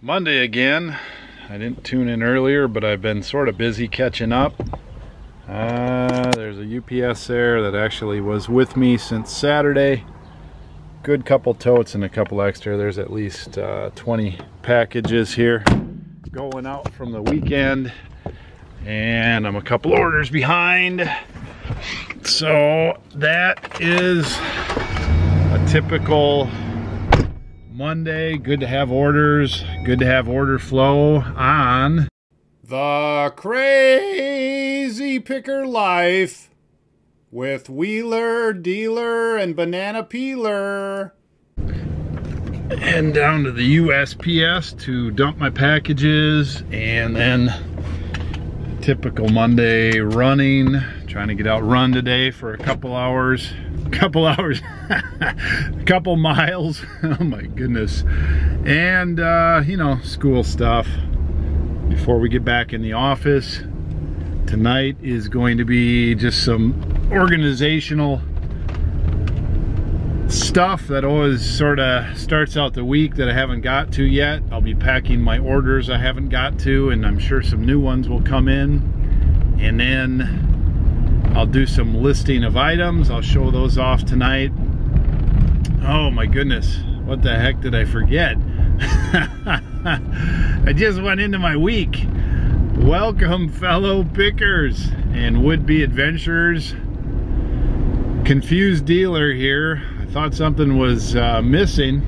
Monday again. I didn't tune in earlier, but I've been sort of busy catching up. There's a UPS there that actually was with me since Saturday. Good couple totes and a couple extra. There's at least 20 packages here going out from the weekend, and I'm a couple orders behind. So that is a typical Monday. Good to have orders, good to have order flow on the Crazy Picker Life with Wheeler, Dealer, and Banana Peeler. And down to the USPS to dump my packages, and then typical Monday running, trying to get out run today for a couple hours, a couple miles. Oh my goodness. And you know, school stuff before we get back in the office. Tonight is going to be just some organizational stuff that always sort of starts out the week that I haven't got to yet. I'll be packing my orders I haven't got to, and I'm sure some new ones will come in. And then I'll do some listing of items. I'll show those off tonight. Oh my goodness, what the heck did I forget? I just went into my week. Welcome, fellow pickers and would-be adventurers. Confused dealer here. I thought something was missing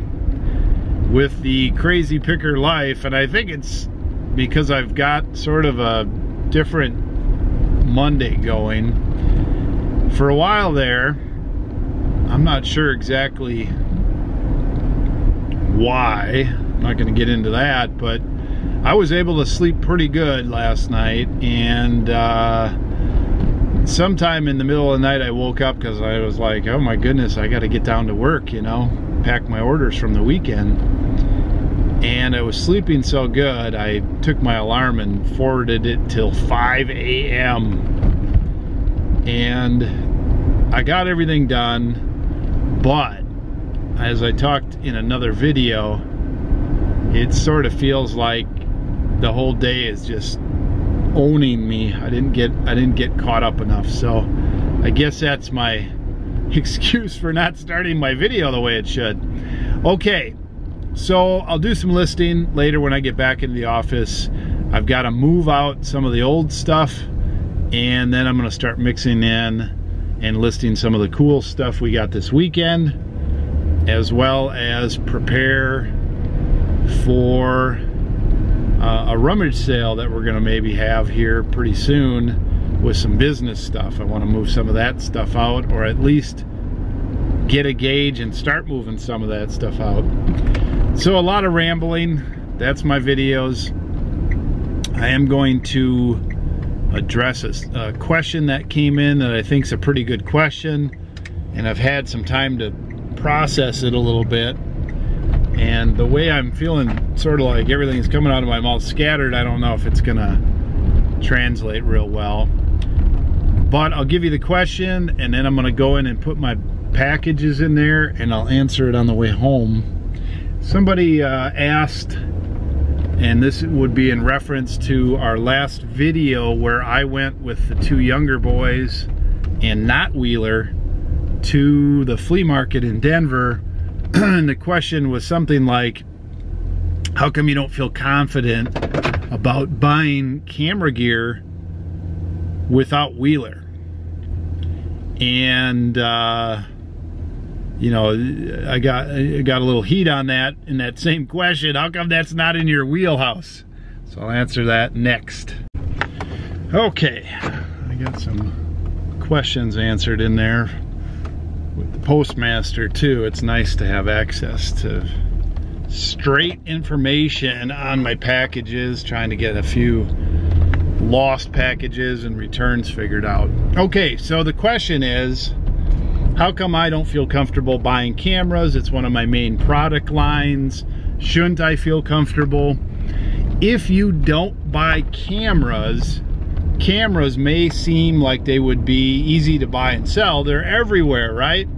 with the Crazy Picker Life, and I think it's because I've got sort of a different Monday going. For a while there, I'm not sure exactly why. I'm not going to get into that, but I was able to sleep pretty good last night, and sometime in the middle of the night I woke up because I was like, oh my goodness, I got to get down to work, you know, pack my orders from the weekend. And I was sleeping so good, I took my alarm and forwarded it till 5 a.m. and I got everything done, but as I talked in another video, it sort of feels like the whole day is just owning me. I didn't get caught up enough, so I guess that's my excuse for not starting my video the way it should. Okay, so I'll do some listing later when I get back into the office. I've got to move out some of the old stuff, and then I'm going to start mixing in and listing some of the cool stuff we got this weekend, as well as prepare for a rummage sale that we're going to maybe have here pretty soon with some business stuff. I want to move some of that stuff out, or at least get a gauge and start moving some of that stuff out. So a lot of rambling. That's my videos. I am going to address a question that came in that I think is a pretty good question, and I've had some time to process it a little bit. And the way I'm feeling, sort of like everything's coming out of my mouth scattered, I don't know if it's gonna translate real well. But I'll give you the question, and then I'm gonna go in and put my packages in there, and I'll answer it on the way home. Somebody asked, and this would be in reference to our last video where I went with the two younger boys and not Wheeler to the flea market in Denver. And the question was something like, how come you don't feel confident about buying camera gear without Wheeler? And you know, I got a little heat on that in that same question. How come that's not in your wheelhouse? So I'll answer that next. Okay, I got some questions answered in there with the postmaster too. It's nice to have access to straight information on my packages, trying to get a few lost packages and returns figured out. Okay, so the question is, how come I don't feel comfortable buying cameras? It's one of my main product lines. Shouldn't I feel comfortable? If you don't buy cameras, cameras may seem like they would be easy to buy and sell. They're everywhere, right?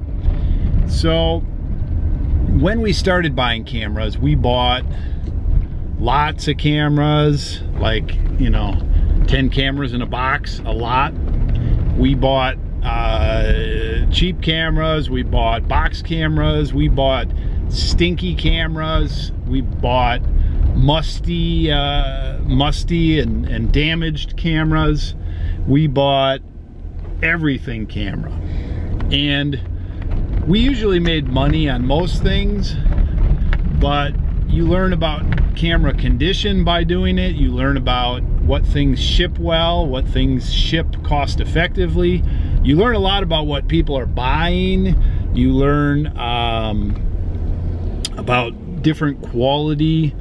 So when we started buying cameras, we bought lots of cameras, like, you know, 10 cameras in a box, a lot. We bought cheap cameras, we bought box cameras, we bought stinky cameras, we bought musty and damaged cameras. We bought everything camera, and we usually made money on most things, but you learn about camera condition by doing it. You learn about what things ship well, what things ship cost effectively. You learn a lot about what people are buying. You learn about different quality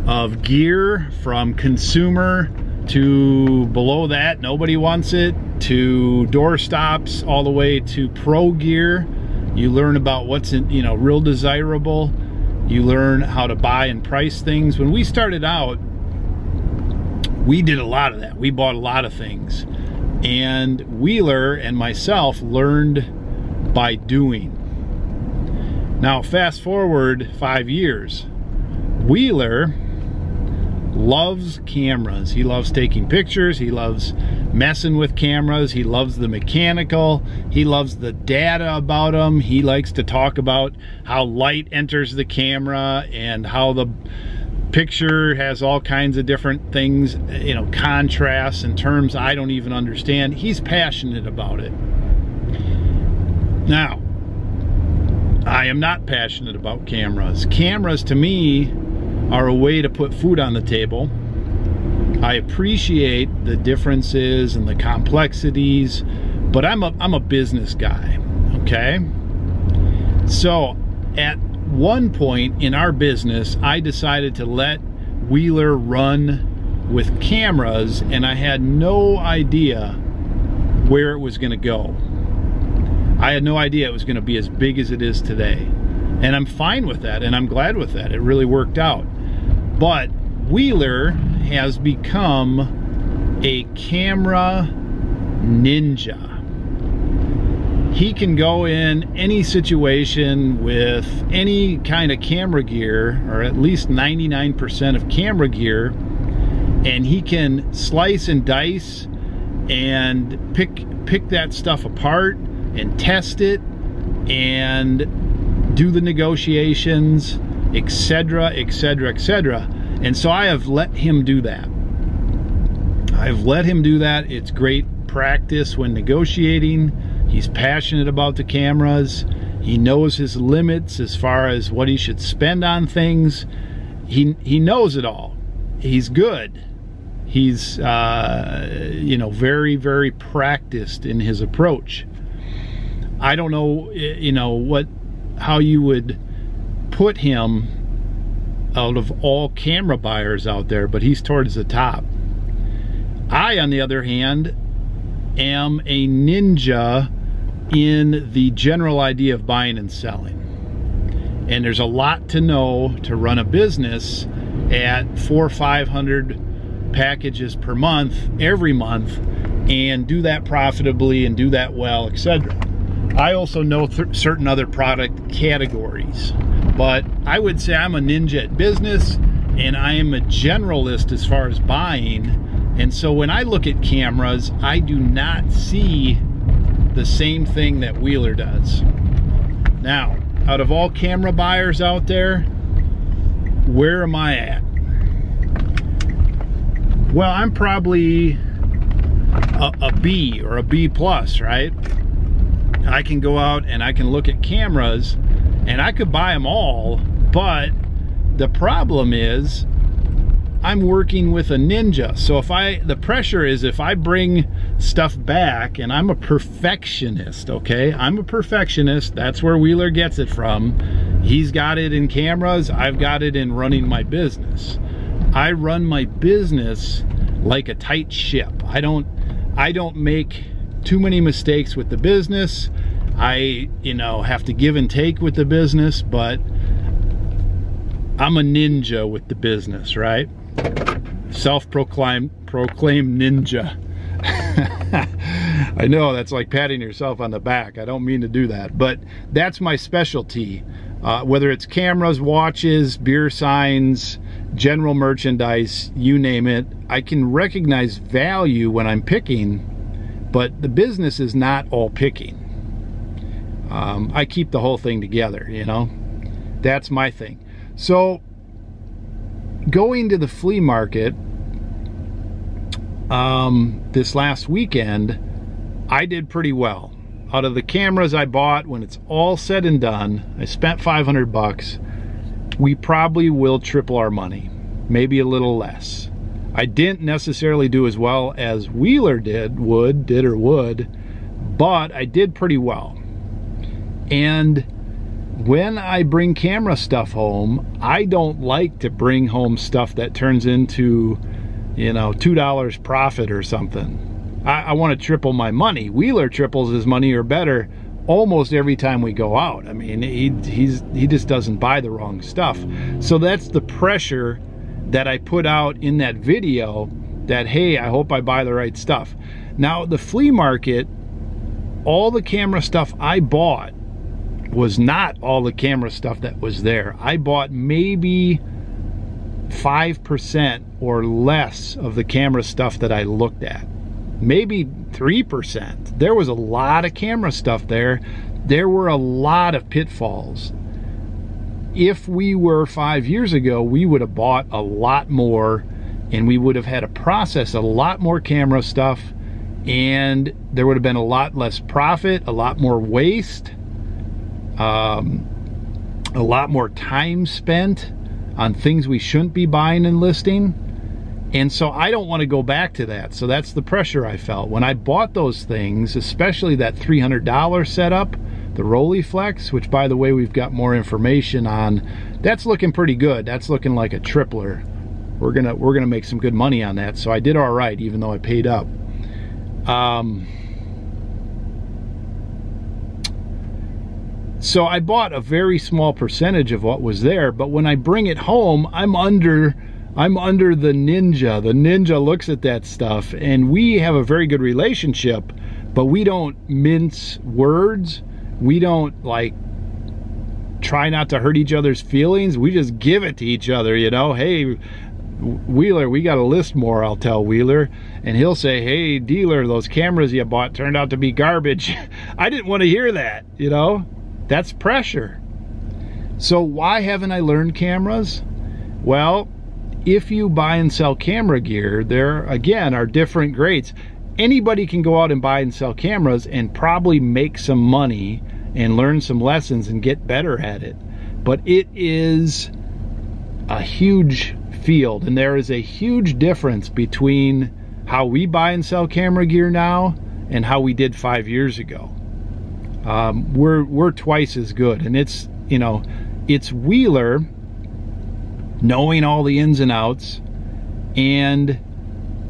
of gear, from consumer to below that, nobody wants it, to door stops, all the way to pro gear. You learn about what's in, you know, real desirable. You learn how to buy and price things. When we started out, we did a lot of that. We bought a lot of things. And Wheeler and myself learned by doing. Now, fast forward 5 years. Wheeler loves cameras. He loves taking pictures. He loves messing with cameras. He loves the mechanical. He loves the data about them. He likes to talk about how light enters the camera and how the picture has all kinds of different things, you know, contrasts and terms I don't even understand. He's passionate about it. Now, I am not passionate about cameras. Cameras to me are a way to put food on the table. I appreciate the differences and the complexities, but I'm a business guy, okay? So at one point in our business, I decided to let Wheeler run with cameras, and I had no idea where it was gonna go. I had no idea it was gonna be as big as it is today. And I'm fine with that, and I'm glad with that. It really worked out. But Wheeler has become a camera ninja. He can go in any situation with any kind of camera gear, or at least 99% of camera gear, and he can slice and dice and pick that stuff apart and test it and do the negotiations, etc., etc., etc. And so I have let him do that. I've let him do that. It's great practice when negotiating. He's passionate about the cameras. He knows his limits as far as what he should spend on things. He knows it all. He's good. He's you know, very, very practiced in his approach. I don't know, you know, how you would put him out of all camera buyers out there, but he's towards the top. I, on the other hand, am a ninja in the general idea of buying and selling. And there's a lot to know to run a business at 400 or 500 packages per month, every month, and do that profitably and do that well, etc. I also know certain other product categories, but I would say I'm a ninja at business, and I am a generalist as far as buying. And so when I look at cameras, I do not see the same thing that Wheeler does. Now, out of all camera buyers out there, where am I at? Well, I'm probably a B or a B plus, right? I can go out and I can look at cameras and I could buy them all, but the problem is I'm working with a ninja. So the pressure is if I bring stuff back, and I'm a perfectionist, okay? I'm a perfectionist. That's where Wheeler gets it from. He's got it in cameras. I've got it in running my business. I run my business like a tight ship. I don't make too many mistakes with the business. I, you know, have to give and take with the business, but I'm a ninja with the business, right? Self-proclaimed ninja. I know that's like patting yourself on the back. I don't mean to do that, but that's my specialty. whether it's cameras, watches, beer signs, general merchandise, you name it. I can recognize value when I'm picking, but the business is not all picking. I keep the whole thing together, you know. That's my thing. So going to the flea market this last weekend, I did pretty well. Out of the cameras I bought, when it's all said and done, I spent $500. We probably will triple our money, maybe a little less. I didn't necessarily do as well as Wheeler would, but I did pretty well. And when I bring camera stuff home, I don't like to bring home stuff that turns into, you know, $2 profit or something. I want to triple my money. Wheeler triples his money or better almost every time we go out. I mean, he just doesn't buy the wrong stuff. So that's the pressure that I put out in that video, that, hey, I hope I buy the right stuff. Now, the flea market, all the camera stuff I bought was not all the camera stuff that was there. I bought maybe 5% or less of the camera stuff that I looked at. Maybe 3%. There was a lot of camera stuff there. There were a lot of pitfalls. If we were 5 years ago, we would have bought a lot more, and we would have had to process a lot more camera stuff, and there would have been a lot less profit, a lot more waste, a lot more time spent on things we shouldn't be buying and listing. And so I don't want to go back to that. So that's the pressure I felt when I bought those things, especially that $300 setup, the Rolleiflex, which, by the way, we've got more information on. That's looking pretty good. That's looking like a tripler. We're gonna make some good money on that. So I did all right, even though I paid up. So I bought a very small percentage of what was there, but when I bring it home, I'm under the Ninja. The Ninja looks at that stuff, and we have a very good relationship, but we don't mince words. We don't, like, try not to hurt each other's feelings. We just give it to each other, you know. Hey, Wheeler, we got to list more, I'll tell Wheeler. And he'll say, hey, dealer, those cameras you bought turned out to be garbage. I didn't want to hear that, you know. That's pressure. So why haven't I learned cameras? Well, if you buy and sell camera gear, there again are different grades. Anybody can go out and buy and sell cameras and probably make some money and learn some lessons and get better at it. But it is a huge field, and there is a huge difference between how we buy and sell camera gear now and how we did 5 years ago. We're twice as good, and it's, you know, it's Wheeler knowing all the ins and outs, and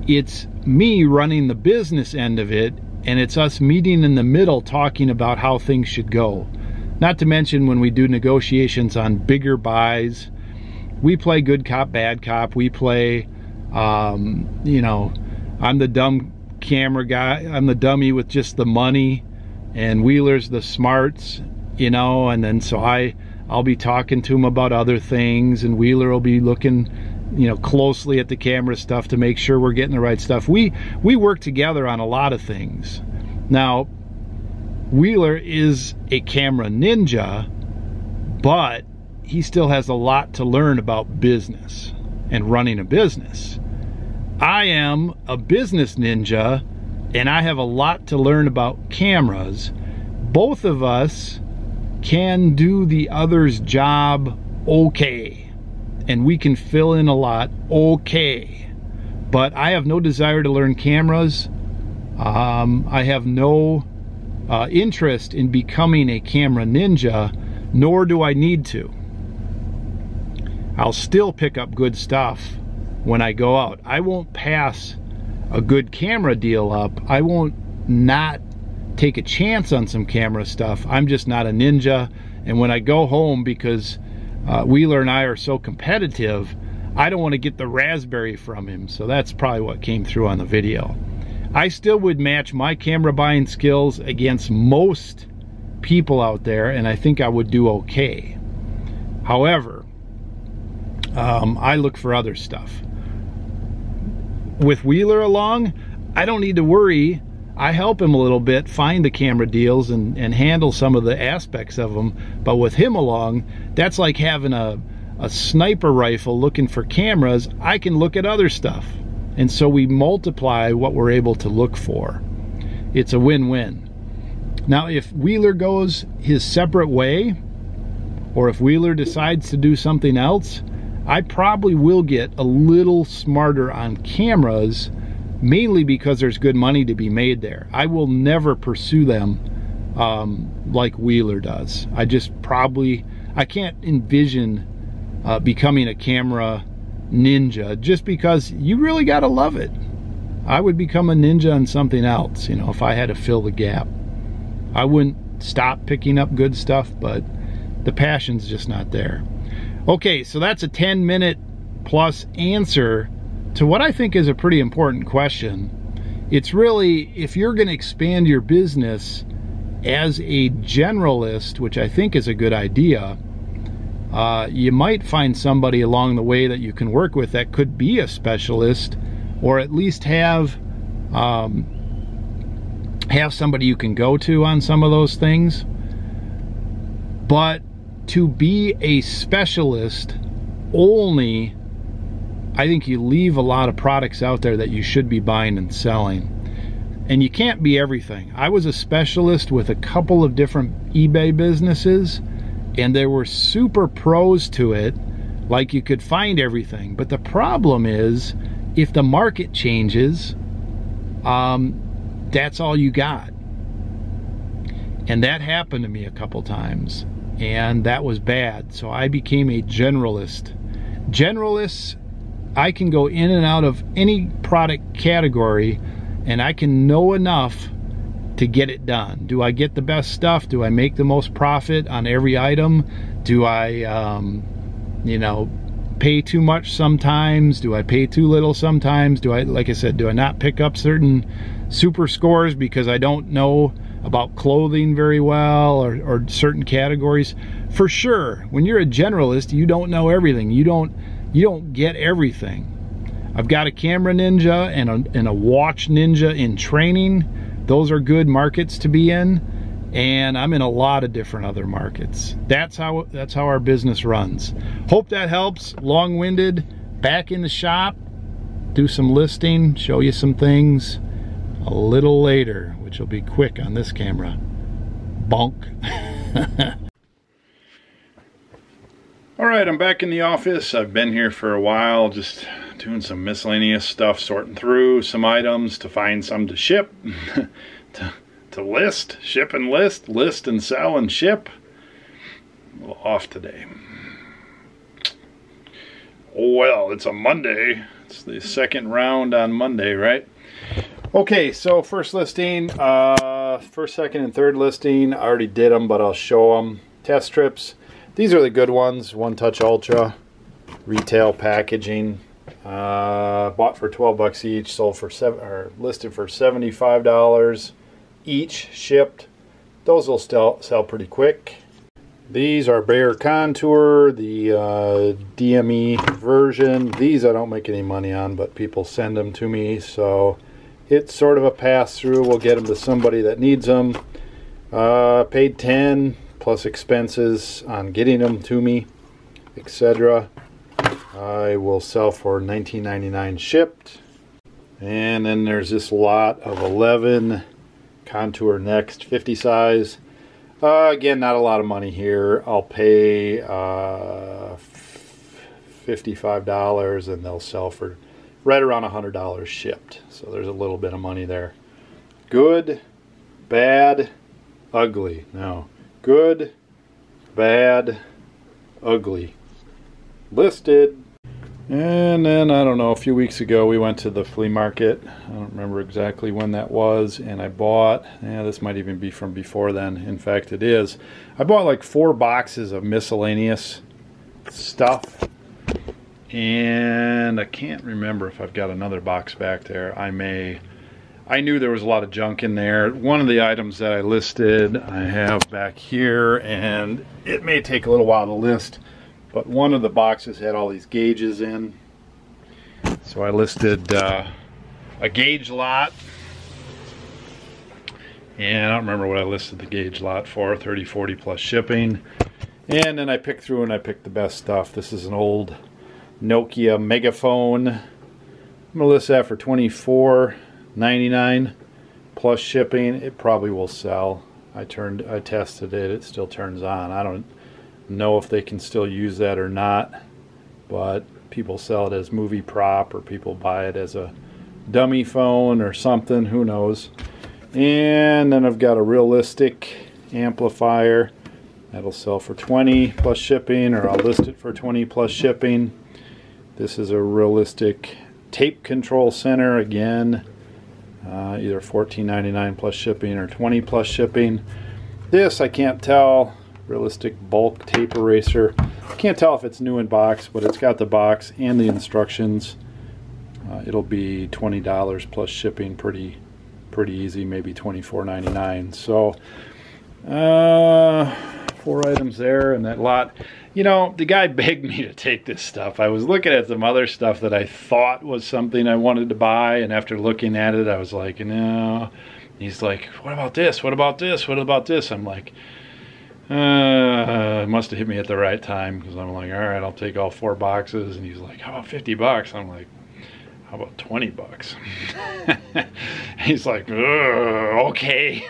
it's me running the business end of it, and it's us meeting in the middle talking about how things should go. Not to mention when we do negotiations on bigger buys, we play good cop, bad cop. We play, you know, I'm the dumb camera guy. I'm the dummy with just the money, and Wheeler's the smarts, you know, and then so I'll be talking to him about other things, and Wheeler will be looking, you know, closely at the camera stuff to make sure we're getting the right stuff. We work together on a lot of things. Now, Wheeler is a camera ninja, but he still has a lot to learn about business and running a business. I am a business ninja, and I have a lot to learn about cameras. Both of us can do the other's job okay, and we can fill in a lot okay. But I have no desire to learn cameras. I have no interest in becoming a camera ninja, nor do I need to. I'll still pick up good stuff when I go out. I won't pass a good camera deal up. I won't not take a chance on some camera stuff. I'm just not a ninja. And when I go home, because Wheeler and I are so competitive, I don't want to get the raspberry from him. So that's probably what came through on the video. I still would match my camera buying skills against most people out there, and I think I would do okay. However, I look for other stuff. With Wheeler along, I don't need to worry. I help him a little bit find the camera deals and handle some of the aspects of them. But with him along, that's like having a sniper rifle looking for cameras. I can look at other stuff. And so we multiply what we're able to look for. It's a win-win. Now, if Wheeler goes his separate way, or if Wheeler decides to do something else, I probably will get a little smarter on cameras, mainly because there's good money to be made there. I will never pursue them like Wheeler does. I can't envision becoming a camera ninja, just because you really got to love it. I would become a ninja on something else, you know, if I had to fill the gap. I wouldn't stop picking up good stuff, but the passion's just not there. Okay, so that's a 10-minute plus answer to what I think is a pretty important question. It's really, if you're going to expand your business as a generalist, which I think is a good idea, you might find somebody along the way that you can work with that could be a specialist, or at least have somebody you can go to on some of those things. But to be a specialist only, I think you leave a lot of products out there that you should be buying and selling. And you can't be everything. I was a specialist with a couple of different eBay businesses, and there were super pros to it, like you could find everything. But the problem is, if the market changes, that's all you got. And that happened to me a couple times, and that was bad. So I became a generalist. Generalists, I can go in and out of any product category, and I can know enough to get it done. Do I get the best stuff? Do I make the most profit on every item? Do I, you know, pay too much sometimes? Do I pay too little sometimes? Do I, like I said, do I not pick up certain super scores because I don't know about clothing very well, or certain categories? For sure, when you're a generalist, you don't know everything. You don't get everything. I've got a camera ninja and a watch ninja in training. Those are good markets to be in, and I'm in a lot of different other markets. That's how our business runs. Hope that helps. Long-winded. Back in the shop, do some listing, show you some things a little later, which will be quick on this camera. Bonk. All right, I'm back in the office. I've been here for a while, just doing some miscellaneous stuff, sorting through some items to find some to ship, to list, ship and list and sell and ship. A little off today. Oh well, it's a Monday. It's the second round on Monday, right? Okay, so first listing, first, second, and third listing. I already did them, but I'll show them. Test strips. These are the good ones. One Touch Ultra, retail packaging. Bought for $12 each, sold for listed for $75 each, shipped. Those will still sell pretty quick. These are Bayer Contour, the DME version. These I don't make any money on, but people send them to me, so it's sort of a pass-through. We'll get them to somebody that needs them. Paid $10 plus expenses on getting them to me, etc. I will sell for $19.99 shipped. And then there's this lot of 11 Contour Next 50 size. Again, not a lot of money here. I'll pay $55 and they'll sell for right around $100 shipped. So there's a little bit of money there. Good, bad, ugly. No. Good, bad, ugly. Listed. And then, I don't know, a few weeks ago we went to the flea market. I don't remember exactly when that was, and I bought, this might even be from before then. In fact, it is. I bought like 4 boxes of miscellaneous stuff, and I can't remember if I've got another box back there. I knew there was a lot of junk in there. One of the items that I listed I have back here, and it may take a little while to list. but one of the boxes had all these gauges in. So I listed a gauge lot. And I don't remember what I listed the gauge lot for, 30, 40 plus shipping. And then I picked through and I picked the best stuff. This is an old Nokia megaphone. I'm gonna list that for $24.99 plus shipping. It probably will sell. I tested it, it still turns on. I don't know if they can still use that or not, but people sell it as movie prop, or people buy it as a dummy phone or something, who knows. And then I've got a realistic amplifier that'll sell for 20 plus shipping, or I'll list it for 20 plus shipping. This is a realistic tape control center, again, either $14.99 plus shipping or 20 plus shipping. This I can't tell, realistic bulk tape eraser. I can't tell if it's new in box, but it's got the box and the instructions. It'll be $20 plus shipping, pretty easy, maybe $24.99. So 4 items there in that lot. You know, the guy begged me to take this stuff. I was looking at some other stuff that I thought was something I wanted to buy, and after looking at it I was like, no. He's like, what about this, what about this, what about this? I'm like, it must have hit me at the right time, because I'm like, all right, I'll take all 4 boxes. And he's like, how about 50 bucks? I'm like, how about 20 bucks? He's like, okay.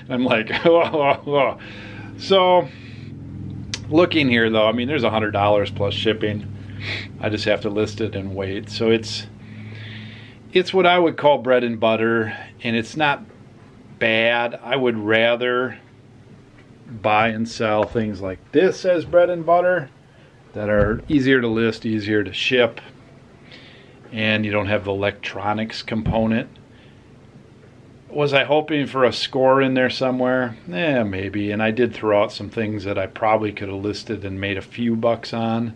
I'm like, oh. So, looking here though, I mean, there's $100 plus shipping. I just have to list it and wait. So it's what I would call bread and butter, and it's not bad. I would rather buy and sell things like this as bread and butter, that are easier to list, easier to ship, and you don't have the electronics component. Was I hoping for a score in there somewhere? Maybe. And I did throw out some things that I probably could have listed and made a few bucks on,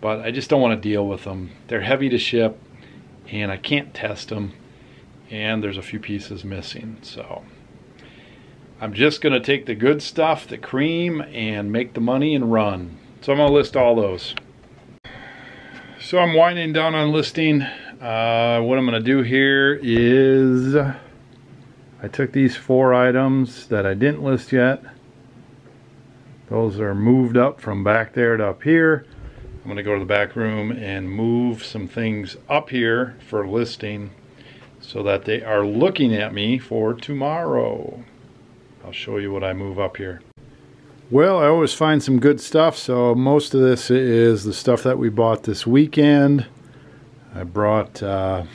but I just don't want to deal with them. They're heavy to ship, and I can't test them, and there's a few pieces missing. So I'm just going to take the good stuff, the cream, and make the money and run. So I'm going to list all those. So I'm winding down on listing. What I'm going to do here is, I took these 4 items that I didn't list yet. Those are moved up from back there to up here. I'm going to go to the back room and move some things up here for listing, so that they are looking at me for tomorrow. I'll show you what I move up here. Well, I always find some good stuff, so most of this is the stuff that we bought this weekend. I brought Banana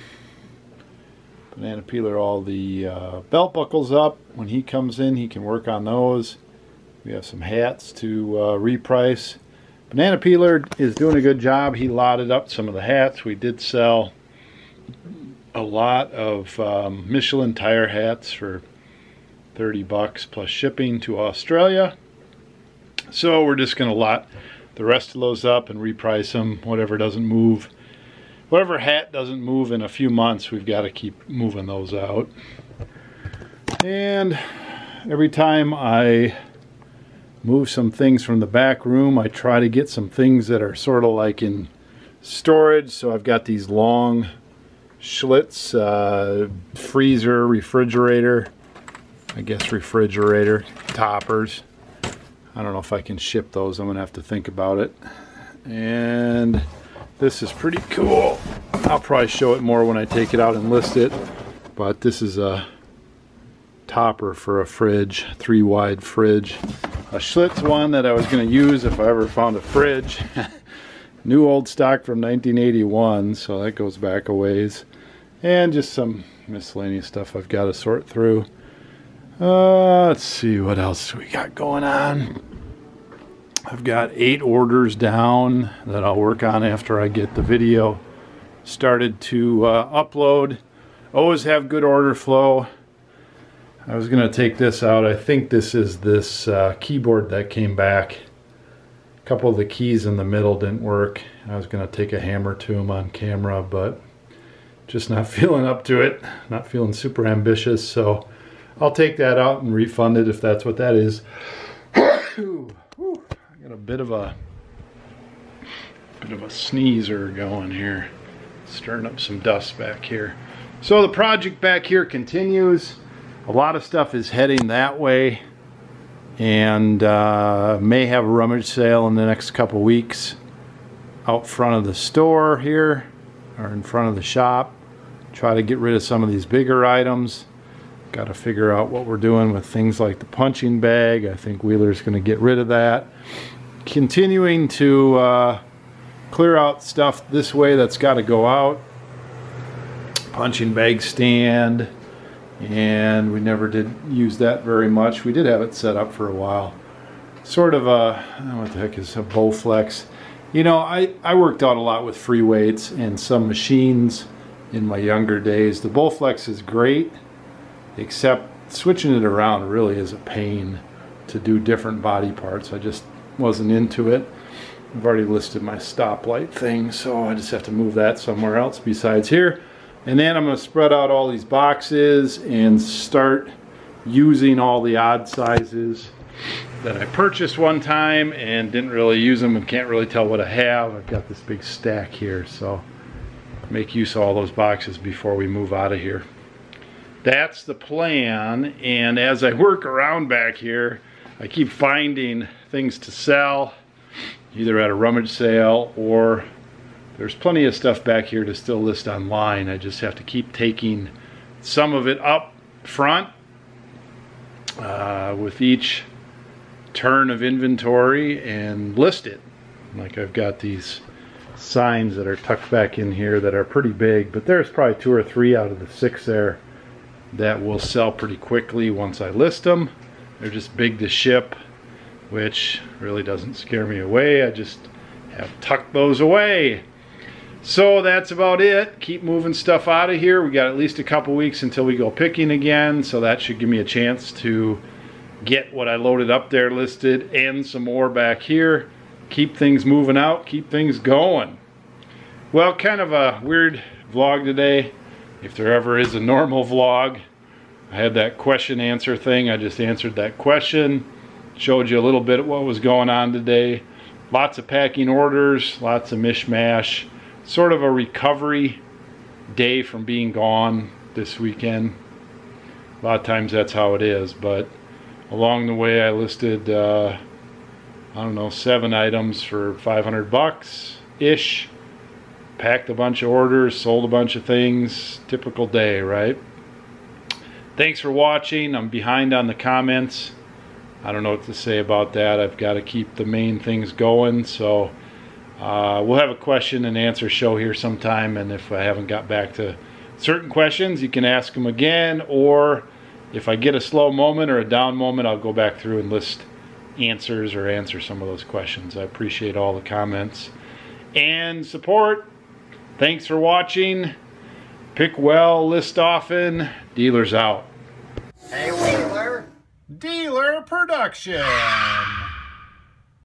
Peeler all the belt buckles up. When he comes in, he can work on those. We have some hats to reprice. Banana Peeler is doing a good job. He lotted up some of the hats. We did sell a lot of Michelin tire hats for 30 bucks plus shipping to Australia. So we're just going to lot the rest of those up and reprice them. Whatever doesn't move, whatever hat doesn't move in a few months, we've got to keep moving those out. And every time I move some things from the back room, I try to get some things that are sort of like in storage. So I've got these long Schlitz freezer, refrigerator, I guess refrigerator toppers. I don't know if I can ship those. I'm gonna have to think about it. And this is pretty cool. I'll probably show it more when I take it out and list it, but this is a topper for a fridge, 3-wide fridge. A Schlitz one that I was going to use if I ever found a fridge. New old stock from 1981, so that goes back a ways. And just some miscellaneous stuff I've got to sort through. Let's see what else we got going on. I've got 8 orders down that I'll work on after I get the video started to upload. Always have good order flow. I was going to take this out. I think this is this keyboard that came back. A couple of the keys in the middle didn't work. I was going to take a hammer to them on camera, but just not feeling up to it. Not feeling super ambitious, so I'll take that out and refund it if that's what that is. I got a bit of a Bit of a sneezer going here, stirring up some dust back here. So the project back here continues. A lot of stuff is heading that way, and may have a rummage sale in the next couple weeks out front of the store here, or in front of the shop. Try to get rid of some of these bigger items. Got to figure out what we're doing with things like the punching bag. I think Wheeler's going to get rid of that. Continuing to clear out stuff this way that's got to go out. Punching bag stand, and we never did use that very much. We did have it set up for a while. Sort of a, I don't know what the heck is a Bowflex. You know, I worked out a lot with free weights and some machines in my younger days. The Bowflex is great, except switching it around really is a pain to do different body parts. I just wasn't into it. I've already listed my stoplight thing, so I just have to move that somewhere else besides here. And then I'm going to spread out all these boxes and start using all the odd sizes that I purchased one time and didn't really use them and can't really tell what I have. I've got this big stack here, so make use of all those boxes before we move out of here. That's the plan, and as I work around back here, I keep finding things to sell, either at a rummage sale or there's plenty of stuff back here to still list online. I just have to keep taking some of it up front with each turn of inventory and list it. Like I've got these signs that are tucked back in here that are pretty big, but there's probably 2 or 3 out of the 6 there that will sell pretty quickly once I list them. They're just big to ship, which really doesn't scare me away. I just have tucked those away. So that's about it. Keep moving stuff out of here. We got at least a couple weeks until we go picking again, so that should give me a chance to get what I loaded up there listed and some more back here. Keep things moving out, keep things going. Well, kind of a weird vlog today, if there ever is a normal vlog. I had that question answer thing. I just answered that question, showed you a little bit of what was going on today. Lots of packing orders, lots of mishmash. Sort of a recovery day from being gone this weekend. A lot of times that's how it is, but along the way I listed I don't know, 7 items for $500-ish. Packed a bunch of orders, sold a bunch of things. Typical day, right? Thanks for watching. I'm behind on the comments. I don't know what to say about that. I've got to keep the main things going, so we'll have a question and answer show here sometime, and if I haven't got back to certain questions, you can ask them again, or if I get a slow moment or a down moment, I'll go back through and list answers or answer some of those questions. I appreciate all the comments and support. Thanks for watching. Pick well, list often. Dealers out. Hey, Wheeler. Dealer Production.